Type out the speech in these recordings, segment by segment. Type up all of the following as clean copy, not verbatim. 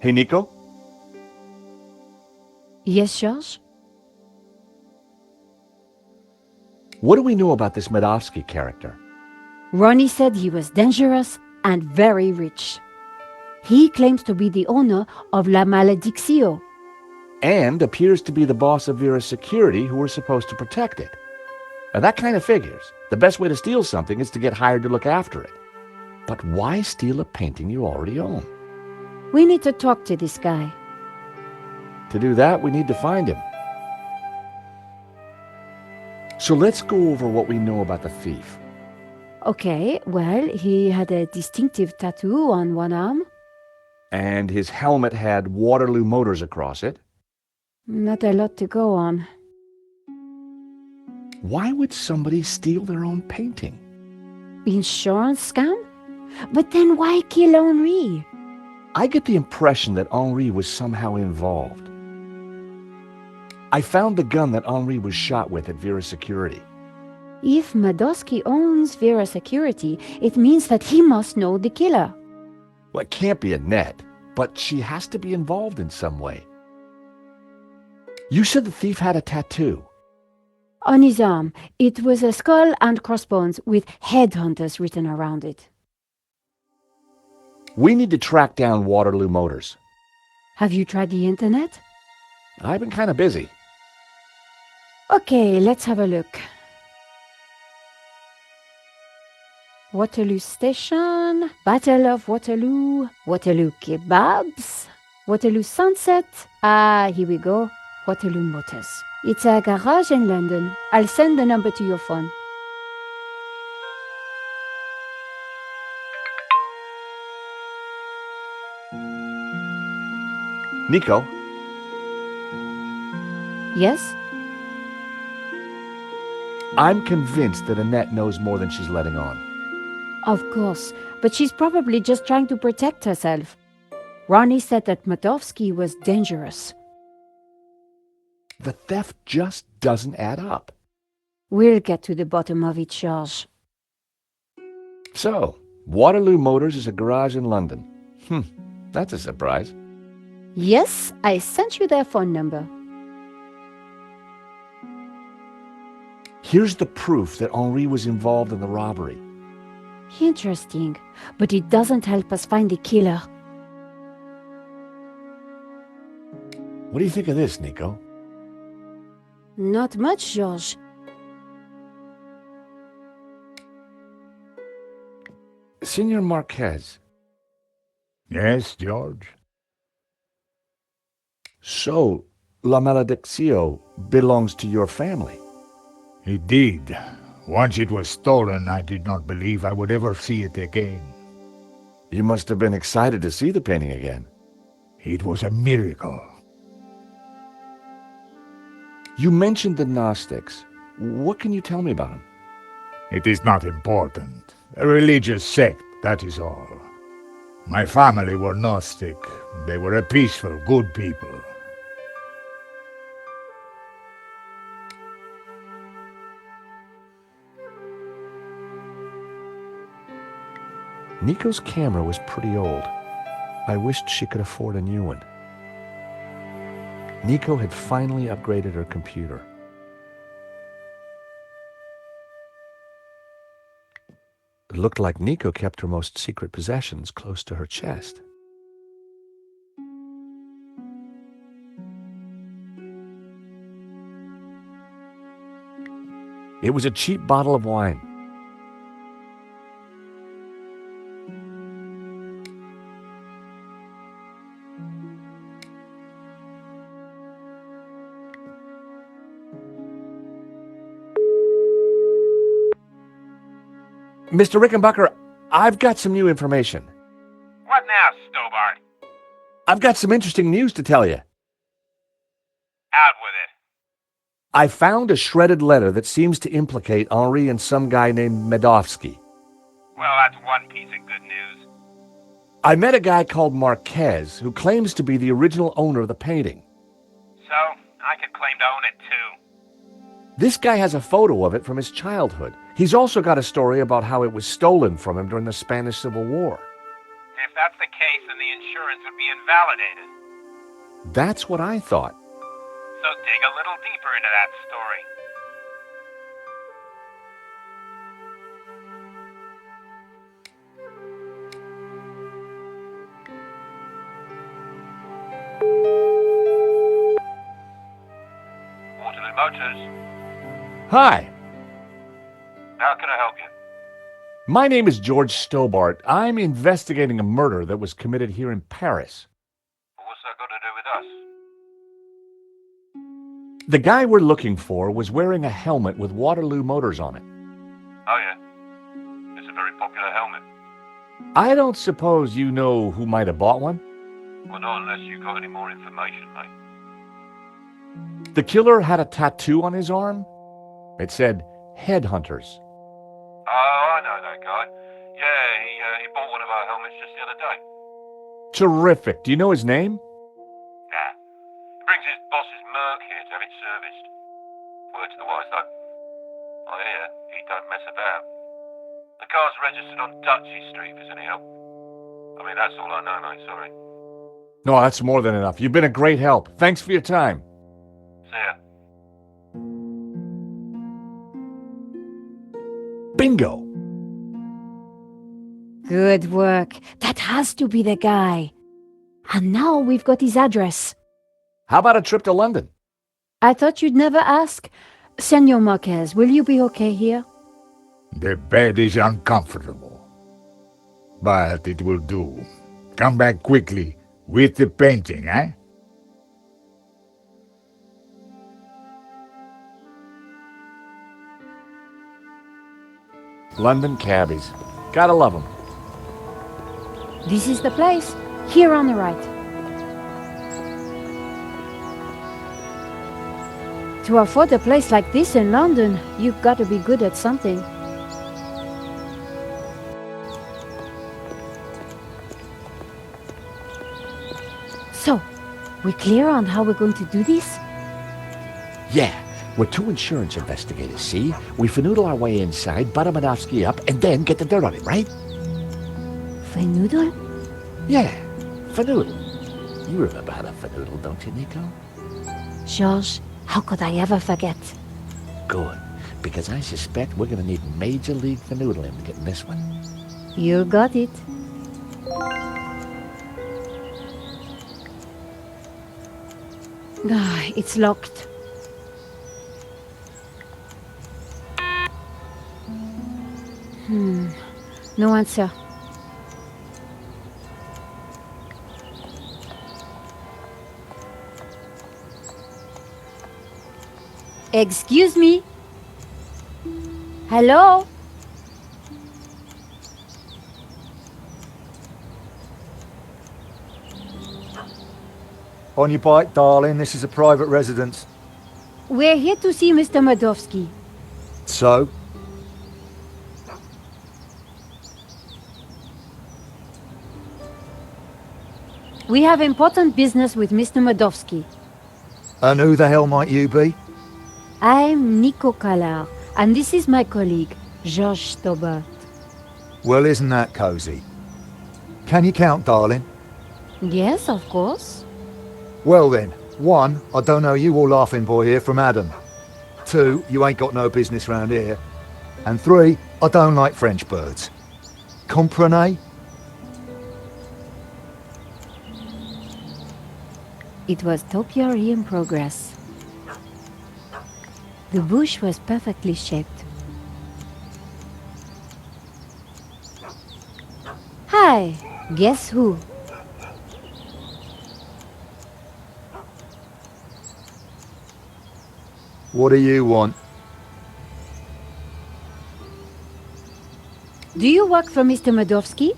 Hey, Nico? Yes, George? What do we know about this Medovsky character? Ronnie said he was dangerous and very rich. He claims to be the owner of La Malediccio. And appears to be the boss of Vera's security who were supposed to protect it. Now that kind of figures. The best way to steal something is to get hired to look after it. But why steal a painting you already own? We need to talk to this guy. To do that, we need to find him. So let's go over what we know about the thief. Okay, well, he had a distinctive tattoo on one arm. And his helmet had Waterloo Motors across it. Not a lot to go on. Why would somebody steal their own painting? Insurance scam? But then why kill Henri? I get the impression that Henri was somehow involved. I found the gun that Henri was shot with at Vera's security. If Medovsky owns Vera Security, it means that he must know the killer. Well, it can't be Annette, but she has to be involved in some way. You said the thief had a tattoo. On his arm, it was a skull and crossbones with headhunters written around it. We need to track down Waterloo Motors. Have you tried the internet? I've been kind of busy. Okay, let's have a look. Waterloo Station, Battle of Waterloo, Waterloo Kebabs, Waterloo Sunset. Ah, here we go. Waterloo Motors. It's a garage in London. I'll send the number to your phone. Nico? Yes? I'm convinced that Annette knows more than she's letting on. Of course, but she's probably just trying to protect herself. Ronnie said that Medovsky was dangerous. The theft just doesn't add up. We'll get to the bottom of it, George. So, Waterloo Motors is a garage in London. That's a surprise. Yes, I sent you their phone number. Here's the proof that Henri was involved in the robbery. Interesting, but it doesn't help us find the killer. What do you think of this, Nico? Not much, George. Senor Marquez. Yes, George? So, La Malediccio belongs to your family? It did. Once it was stolen, I did not believe I would ever see it again. You must have been excited to see the painting again. It was a miracle. You mentioned the Gnostics. What can you tell me about them? It is not important. A religious sect, that is all. My family were Gnostic. They were a peaceful, good people. Nico's camera was pretty old. I wished she could afford a new one. Nico had finally upgraded her computer. It looked like Nico kept her most secret possessions close to her chest. It was a cheap bottle of wine. Mr. Rickenbacker, I've got some new information. What now, Stobart? I've got some interesting news to tell you. Out with it. I found a shredded letter that seems to implicate Henri and some guy named Medovsky. Well, that's one piece of good news. I met a guy called Marquez who claims to be the original owner of the painting. So, I could claim to own it too. This guy has a photo of it from his childhood. He's also got a story about how it was stolen from him during the Spanish Civil War. If that's the case, then the the insurance would be invalidated. That's what I thought. So dig a little deeper into that story. Waterloo Motors. Hi, How can I help you? my name is George Stobart. I'm investigating a murder that was committed here in Paris. What's that got to do with us? The guy we're looking for was wearing a helmet with Waterloo Motors on it. Oh yeah. It's a very popular helmet. I don't suppose you know who might have bought one? Well, not unless you got any more information, mate. The killer had a tattoo on his arm. It said, Headhunters. Oh, I know that guy. Yeah, he bought one of our helmets just the other day. Terrific. Do you know his name? Nah. He brings his boss's Merc here to have it serviced. Word to the wise, though. I hear he don't mess about. The car's registered on Dutchy Street, if there's any help. I mean, that's all I know, mate, sorry. No, that's more than enough. You've been a great help. Thanks for your time. See ya. Bingo. Good work. That has to be the guy. And now we've got his address. How about a trip to London? I thought you'd never ask. Senor Marquez, will you be okay here? The bed is uncomfortable. But it will do. Come back quickly with the painting, eh? London cabbies. Gotta love them. This is the place. Here on the right. To afford a place like this in London, you've got to be good at something. So, we clear on how we're going to do this? Yeah, we're two insurance investigators, see? We finagle our way inside, butt Manovsky up, and then get the dirt on it, right? Fenoodle? Yeah, finagle. You remember how to finagle, don't you, Nico? George, how could I ever forget? Good, because I suspect we're gonna need Major League finaggling to get in this one. You got it. Ah, it's locked. No answer. Excuse me? Hello? On your bike, darling. This is a private residence. We're here to see Mr. Madovsky. So? We have important business with Mr. Madovsky. And who the hell might you be? I'm Nico Kalar, and this is my colleague, George Stobart. Well, isn't that cozy? Can you count, darling? Yes, of course. Well then, 1, I don't know you or laughing boy here from Adam. 2, you ain't got no business round here. And 3, I don't like French birds. Comprenez? It was topiary in progress. The bush was perfectly shaped. Hi, guess who? What do you want? Do you work for Mr. Madovsky?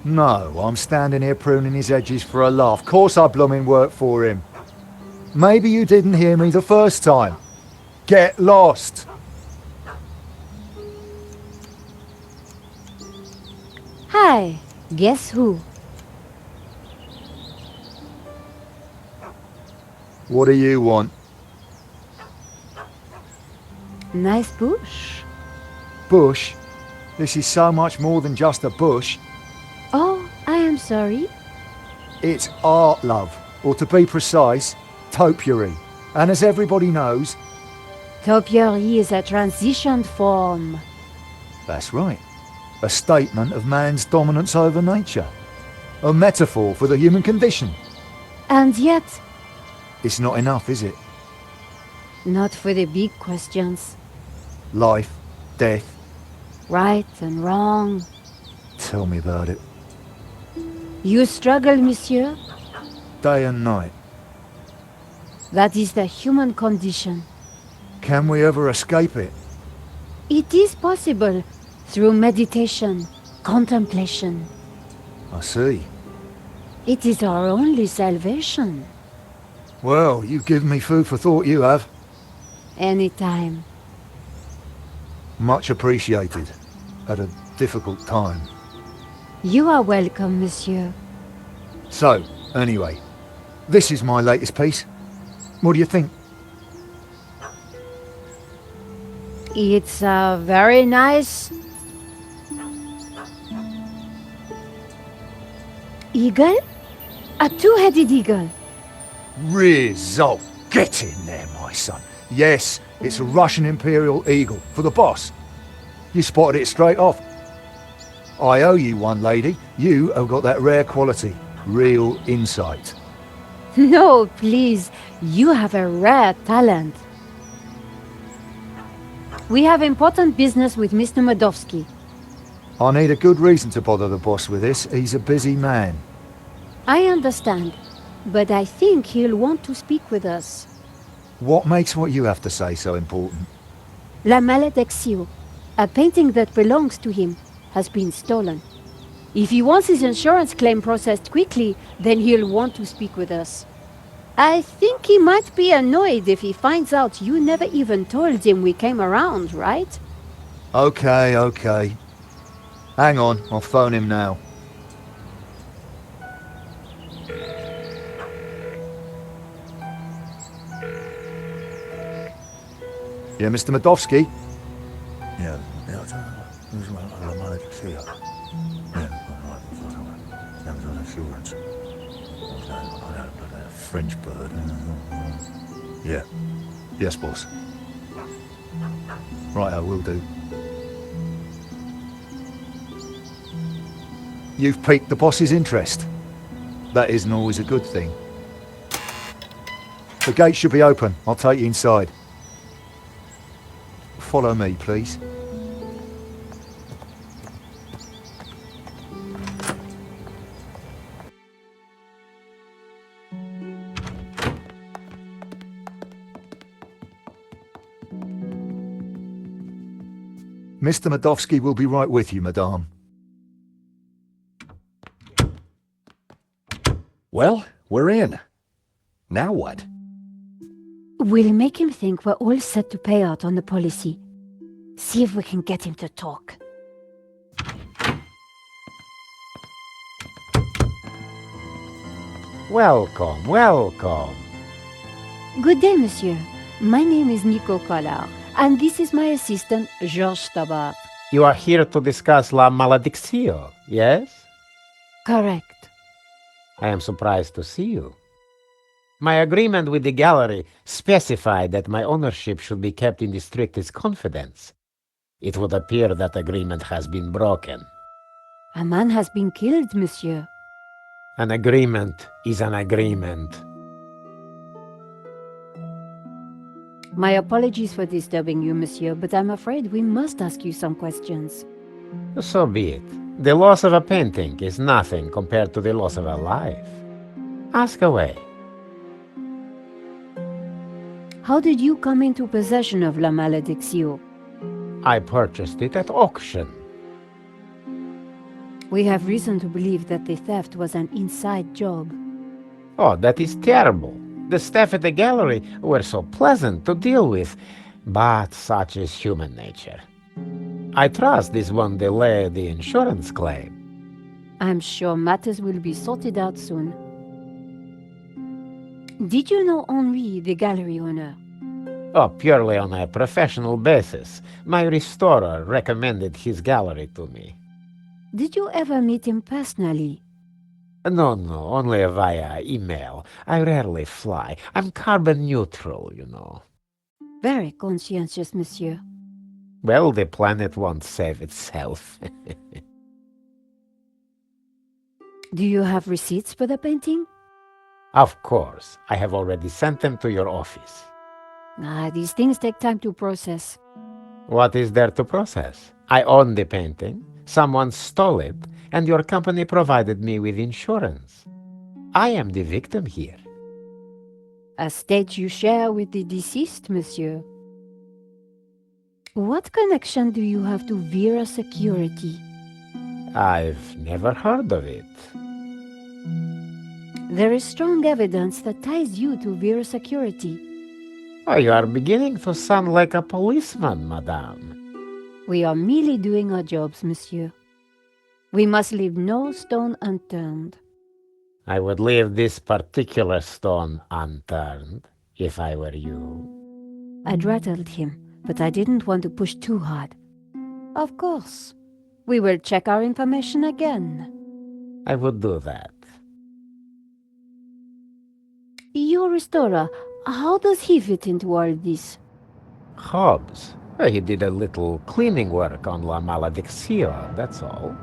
No, I'm standing here pruning his edges for a laugh. Course I bloomin' work for him. Maybe you didn't hear me the first time. Get lost! Hi, guess who? What do you want? Nice bush. Bush? This is so much more than just a bush. Oh, I am sorry. It's art, love, or to be precise, topiary. And as everybody knows, Topiary is a transition form. that's right, a statement of man's dominance over nature. A metaphor for the human condition. And yet, It's not enough, is it? not for the big questions. Life, death, Right and wrong. tell me about it. You struggle, monsieur? Day and night. That is the human condition. Can we ever escape it? It is possible through meditation, contemplation. I see. It is our only salvation. Well, you give me food for thought, you have. Anytime. Much appreciated. At a difficult time. You are welcome, monsieur. So, anyway, this is my latest piece. What do you think? It's very nice. Eagle? A two-headed eagle. Result. Get in there, my son. Yes, it's a Russian Imperial Eagle for the boss. You spotted it straight off. I owe you one, lady. You have got that rare quality. Real insight. No, please. You have a rare talent. We have important business with Mr. Modowski. I need a good reason to bother the boss with this. He's a busy man. I understand, but I think he'll want to speak with us. What makes what you have to say so important? La Maledictio, a painting that belongs to him, has been stolen. If he wants his insurance claim processed quickly, then he'll want to speak with us. I think he might be annoyed if he finds out you never even told him we came around, right? Okay. Hang on, I'll phone him now. Yeah, Mr. Modowski? Yeah. French bird. Yeah. Yes, boss. Right, I will do. You've piqued the boss's interest. That isn't always a good thing. The gate should be open. I'll take you inside. Follow me, please. Mr. Modowski will be right with you, madame. Well, we're in. Now what? We'll make him think we're all set to pay out on the policy. See if we can get him to talk. Welcome. Good day, monsieur. My name is Nico Collard, and this is my assistant, Georges Tabar. You are here to discuss La Maledictio, yes? Correct. I am surprised to see you. My agreement with the gallery specified that my ownership should be kept in the strictest confidence. It would appear that agreement has been broken. A man has been killed, monsieur. An agreement is an agreement. My apologies for disturbing you, monsieur, but I'm afraid we must ask you some questions. So be it. The loss of a painting is nothing compared to the loss of a life. Ask away. How did you come into possession of La Maledictio? I purchased it at auction. We have reason to believe that the theft was an inside job. Oh, that is terrible. The staff at the gallery were so pleasant to deal with, but such is human nature. I trust this won't delay the insurance claim. I'm sure matters will be sorted out soon. Did you know Henri, the gallery owner? Oh, purely on a professional basis. My restorer recommended his gallery to me. Did you ever meet him personally? No, no, only via email. I rarely fly. I'm carbon neutral, you know. Very conscientious, monsieur. Well, the planet won't save itself. Do you have receipts for the painting? Of course, I have already sent them to your office. These things take time to process. What is there to process? I own the painting, someone stole it, and your company provided me with insurance. I am the victim here. A state you share with the deceased, monsieur. What connection do you have to Vera Security? I've never heard of it. There is strong evidence that ties you to Vera Security. Oh, you are beginning to sound like a policeman, madame. We are merely doing our jobs, monsieur. We must leave no stone unturned. I would leave this particular stone unturned if I were you. I'd rattled him, but I didn't want to push too hard. Of course. We will check our information again. I would do that. Your restorer, how does he fit into all this? Hobbs. He did a little cleaning work on La Malediction, that's all.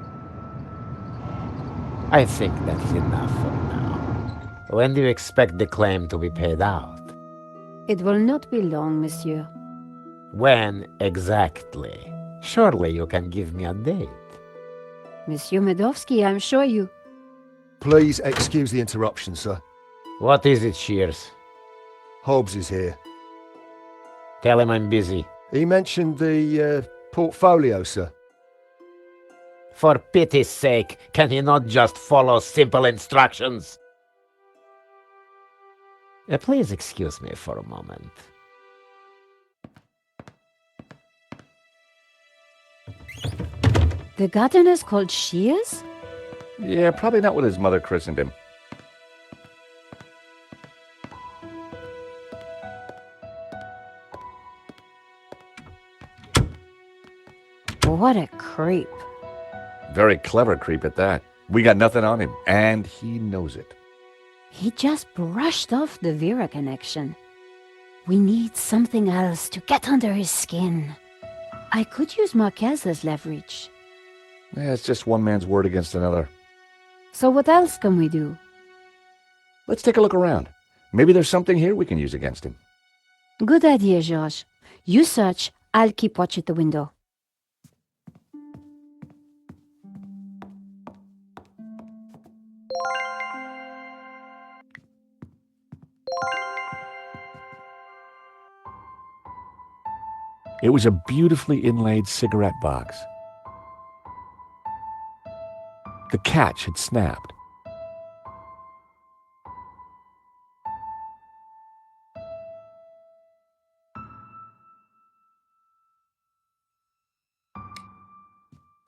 I think that's enough for now. When do you expect the claim to be paid out? It will not be long, monsieur. When exactly? Surely you can give me a date. Monsieur Medovsky, I'm sure you... Please excuse the interruption, sir. What is it, Shears? Hobbs is here. Tell him I'm busy. He mentioned the portfolio, sir. For pity's sake, can he not just follow simple instructions? Please excuse me for a moment. The gardener's called Shears? Yeah, probably not what his mother christened him. What a creep. Very clever creep at that. We got nothing on him, and he knows it. He just brushed off the Vera connection. We need something else to get under his skin. I could use Marquez as leverage. Yeah, it's just one man's word against another. So what else can we do? Let's take a look around. Maybe there's something here we can use against him. Good idea, George. You search, I'll keep watch at the window. It was a beautifully inlaid cigarette box. The catch had snapped.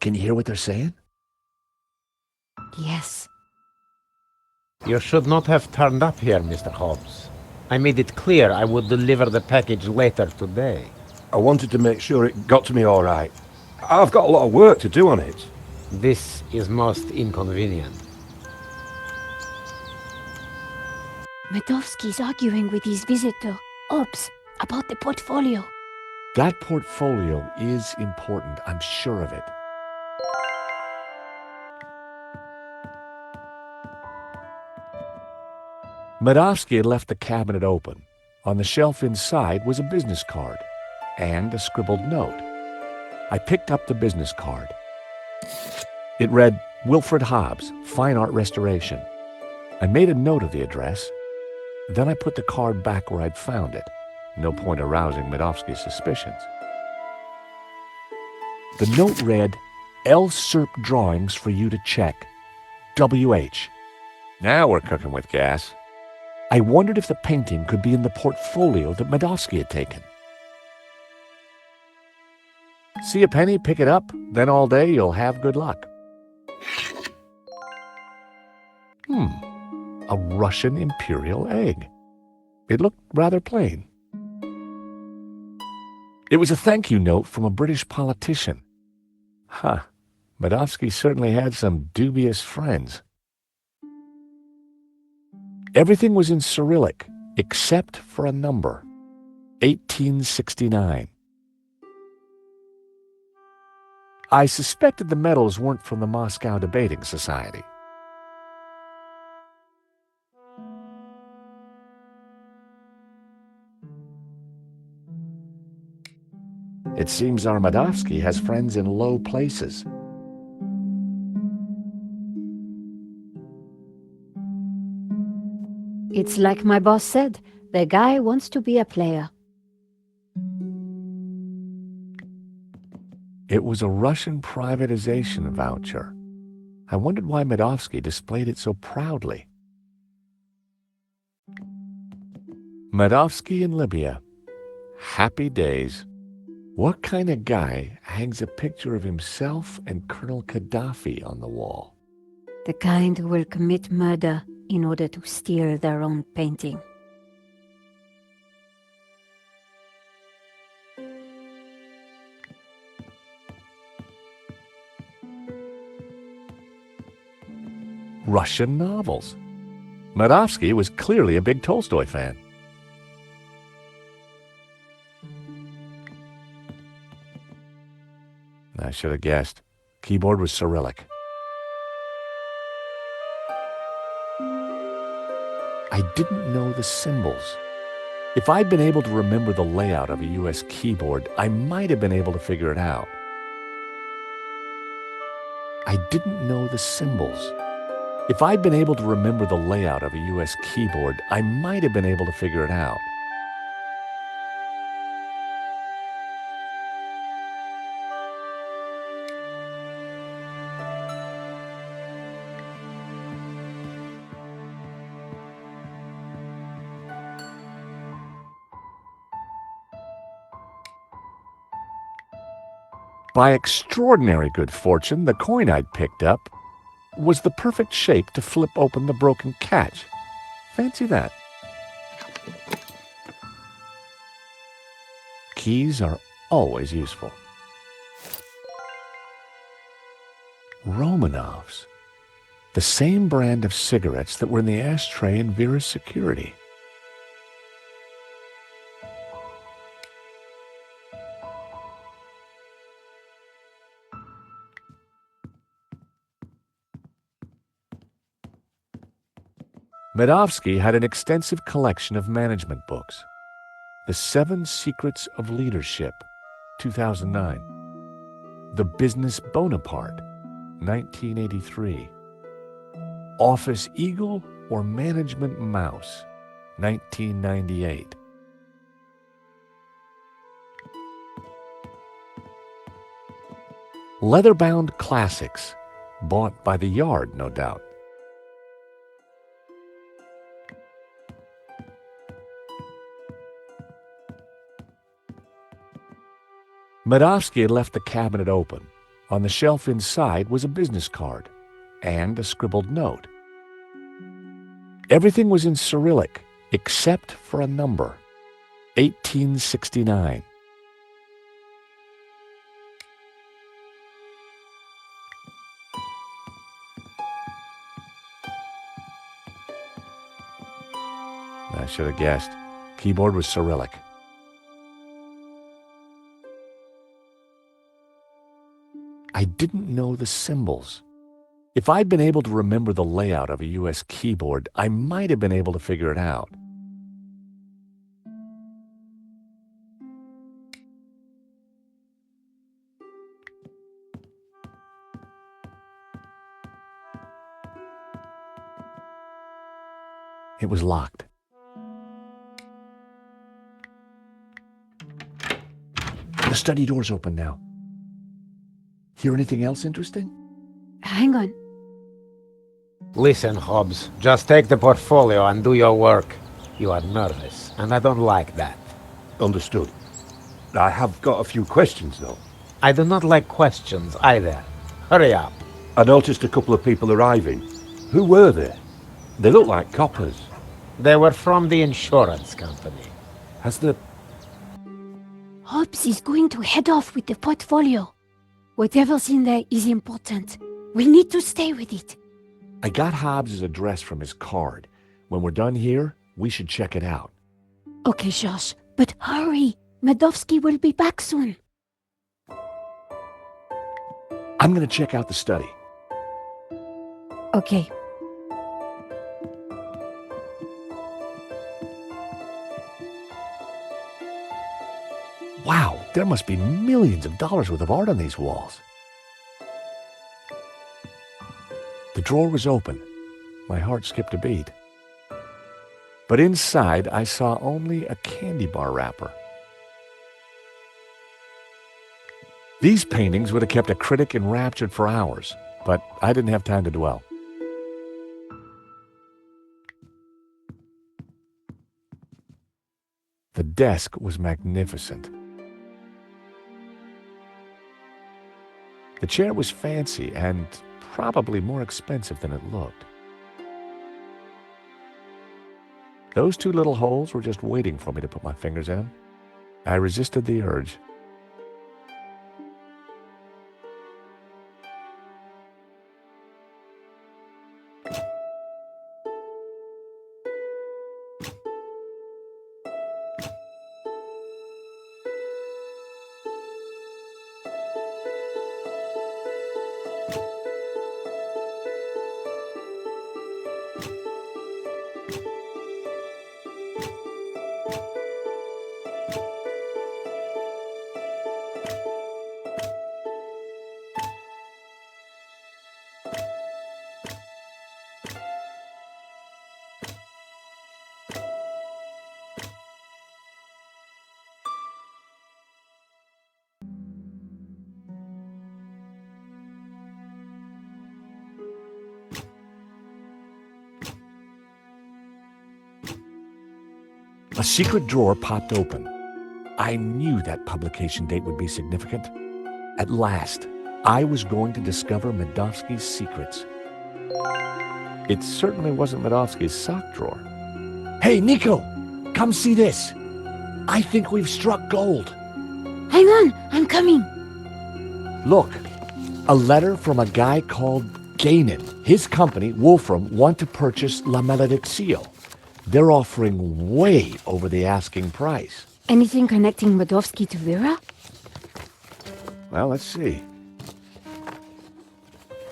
Can you hear what they're saying? Yes. You should not have turned up here, Mr. Hobbs. I made it clear I would deliver the package later today. I wanted to make sure it got to me all right. I've got a lot of work to do on it. This is most inconvenient. Medovsky's arguing with his visitor, Ops, about the portfolio. That portfolio is important, I'm sure of it. Medovsky had left the cabinet open. On the shelf inside was a business card and a scribbled note. I picked up the business card. It read, Wilfred Hobbs, Fine Art Restoration. I made a note of the address. Then I put the card back where I'd found it. No point arousing Medovsky's suspicions. The note read, L. Serp drawings for you to check. W.H. Now we're cooking with gas. I wondered if the painting could be in the portfolio that Medovsky had taken. See a penny, pick it up, then all day you'll have good luck. A Russian imperial egg. It looked rather plain. It was a thank you note from a British politician. Medovsky certainly had some dubious friends. Everything was in Cyrillic, except for a number. 1869. I suspected the medals weren't from the Moscow Debating Society. It seems Armadovsky has friends in low places. It's like my boss said, the guy wants to be a player. It was a Russian privatization voucher. I wondered why Madovsky displayed it so proudly. Madovsky in Libya. Happy days. What kind of guy hangs a picture of himself and Colonel Gaddafi on the wall? The kind who will commit murder in order to steal their own painting. Russian novels. Madovsky was clearly a big Tolstoy fan. I should have guessed. Keyboard was Cyrillic. I didn't know the symbols. If I'd been able to remember the layout of a US keyboard, I might have been able to figure it out. I didn't know the symbols. If I'd been able to remember the layout of a US keyboard, I might have been able to figure it out. By extraordinary good fortune, the coin I'd picked up was the perfect shape to flip open the broken catch. Fancy that. Keys are always useful. Romanovs. The same brand of cigarettes that were in the ashtray in Vera's security. Madovsky had an extensive collection of management books. The 7 Secrets of Leadership, 2009. The Business Bonaparte, 1983. Office Eagle or Management Mouse, 1998. Leather-bound classics, bought by the yard, no doubt. Madovsky had left the cabinet open. On the shelf inside was a business card and a scribbled note. Everything was in Cyrillic, except for a number. 1869. I should have guessed. Keyboard was Cyrillic. I didn't know the symbols. If I'd been able to remember the layout of a US keyboard, I might have been able to figure it out. It was locked. The study door's open now. Hear anything else interesting? Hang on. Listen, Hobbs, just take the portfolio and do your work. You are nervous, and I don't like that. Understood. I have got a few questions, though. I do not like questions either. Hurry up. I noticed a couple of people arriving. Who were they? They look like coppers. They were from the insurance company. Has the... Hobbs is going to head off with the portfolio. Whatever's in there is important. We need to stay with it. I got Hobbs' address from his card. When we're done here, we should check it out. Okay, Josh, but hurry. Medovsky will be back soon. I'm going to check out the study. Okay. Wow, there must be millions of dollars worth of art on these walls. The drawer was open. My heart skipped a beat. But inside, I saw only a candy bar wrapper. These paintings would have kept a critic enraptured for hours, but I didn't have time to dwell. The desk was magnificent. The chair was fancy and probably more expensive than it looked. Those two little holes were just waiting for me to put my fingers in. I resisted the urge. A secret drawer popped open. I knew that publication date would be significant. At last, I was going to discover Medovsky's secrets. It certainly wasn't Medovsky's sock drawer. Hey, Nico! Come see this! I think we've struck gold. Hang on, I'm coming. Look, a letter from a guy called Gainan. His company, Wolfram, want to purchase La Malediccio. They're offering way over the asking price. Anything connecting Medovsky to Vera? Well, let's see.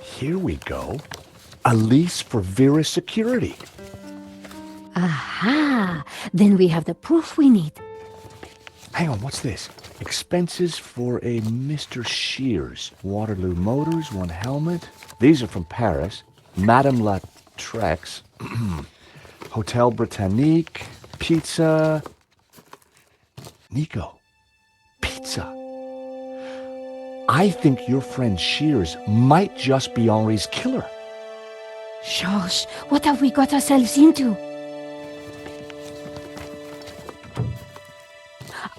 Here we go. A lease for Vera's security. Aha! Then we have the proof we need. Hang on, what's this? Expenses for a Mr. Shears. Waterloo Motors, one helmet. These are from Paris. Madame La Trex. Hotel Britannique. Pizza. Nico. Pizza. I think your friend Shears might just be Henri's killer. Josh, what have we got ourselves into?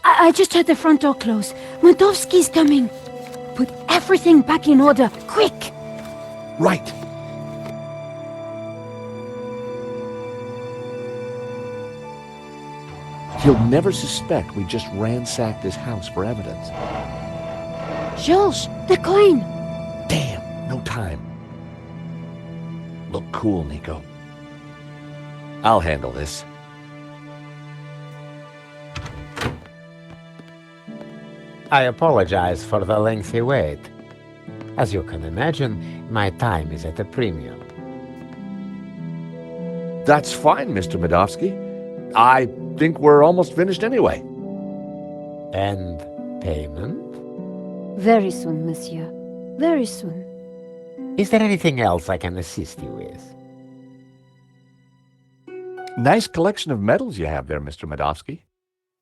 I just heard the front door close. Medovsky's coming. Put everything back in order, quick! Right. He'll never suspect we just ransacked his house for evidence. Georges, the coin! Damn, no time. Look cool, Nico. I'll handle this. I apologize for the lengthy wait. As you can imagine, my time is at a premium. That's fine, Mr. Medovsky. I think we're almost finished anyway. And payment? Very soon, monsieur. Very soon. Is there anything else I can assist you with? Nice collection of medals you have there, Mr. Medovsky.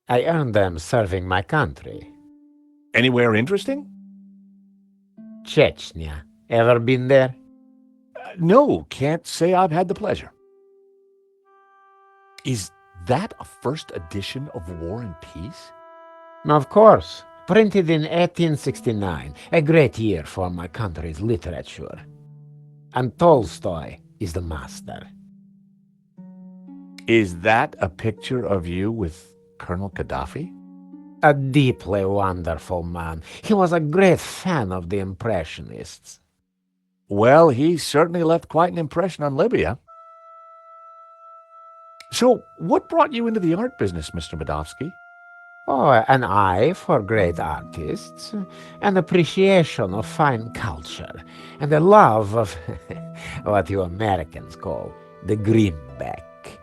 I earned them serving my country. Anywhere interesting? Chechnya. Ever been there? No, can't say I've had the pleasure. Is that a first edition of War and Peace? Of course. Printed in 1869. A great year for my country's literature. And Tolstoy is the master. Is that a picture of you with Colonel Gaddafi? A deeply wonderful man. He was a great fan of the Impressionists. Well, he certainly left quite an impression on Libya. So, what brought you into the art business, Mr. Medovsky? Oh, an eye for great artists, an appreciation of fine culture, and a love of what you Americans call the greenback.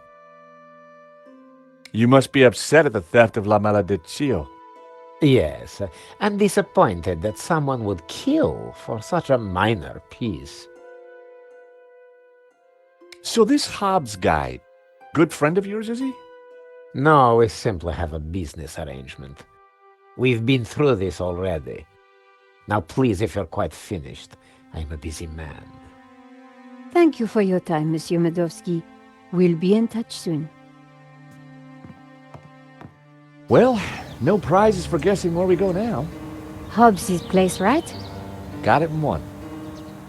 You must be upset at the theft of La Malediccio. Yes, and disappointed that someone would kill for such a minor piece. So this Hobbs guy, good friend of yours, is he? No, we simply have a business arrangement. We've been through this already. Now please, if you're quite finished, I'm a busy man. Thank you for your time, Monsieur Medovsky. We'll be in touch soon. Well, no prizes for guessing where we go now. Hobbs' place, right? Got it in one.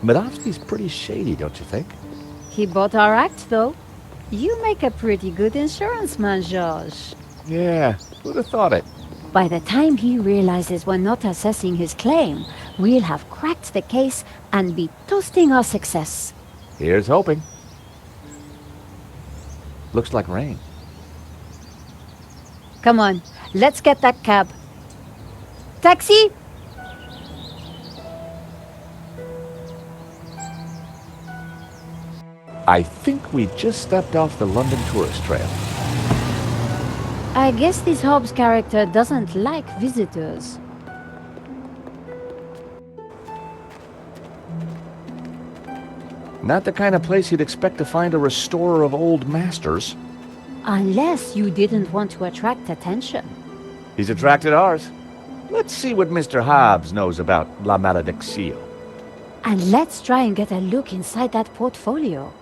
Medovsky's pretty shady, don't you think? He bought our act, though. You make a pretty good insurance man, George. Yeah, who'd have thought it? By the time he realizes we're not assessing his claim, we'll have cracked the case and be toasting our success. Here's hoping. Looks like rain. Come on, let's get that cab. Taxi! I think we just stepped off the London tourist trail. I guess this Hobbs character doesn't like visitors. Not the kind of place you'd expect to find a restorer of old masters. Unless you didn't want to attract attention. He's attracted ours. Let's see what Mr. Hobbs knows about La Malediccio. And let's try and get a look inside that portfolio.